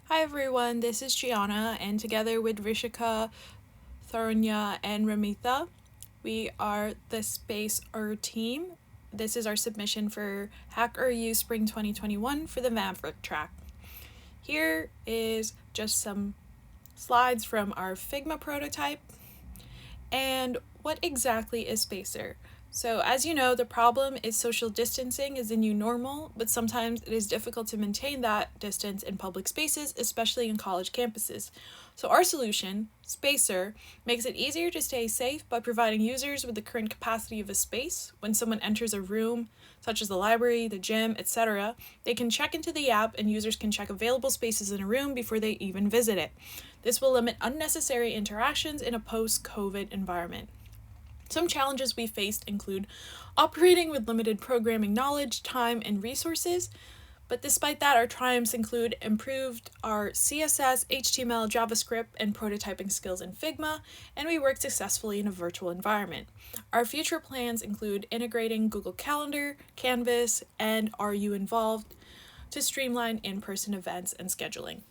Hi everyone, this is Gianna, and together with Rishika, Tharunya, and Ramitha, we are the HackRU team. This is our submission for HackRU Spring 2021 for the Maverick track. Here is just some slides from our Figma prototype. And what exactly is Spacer? So, as you know, the problem is social distancing is the new normal, but sometimes it is difficult to maintain that distance in public spaces, especially in college campuses. So, our solution, Spacer, makes it easier to stay safe by providing users with the current capacity of a space. When someone enters a room, such as the library, the gym, etc., they can check into the app and users can check available spaces in a room before they even visit it. This will limit unnecessary interactions in a post-COVID environment. Some challenges we faced include operating with limited programming knowledge, time, and resources, but despite that, our triumphs include improved our CSS, HTML, JavaScript, and prototyping skills in Figma, and we worked successfully in a virtual environment. Our future plans include integrating Google Calendar, Canvas, and HackRU Involved to streamline in-person events and scheduling.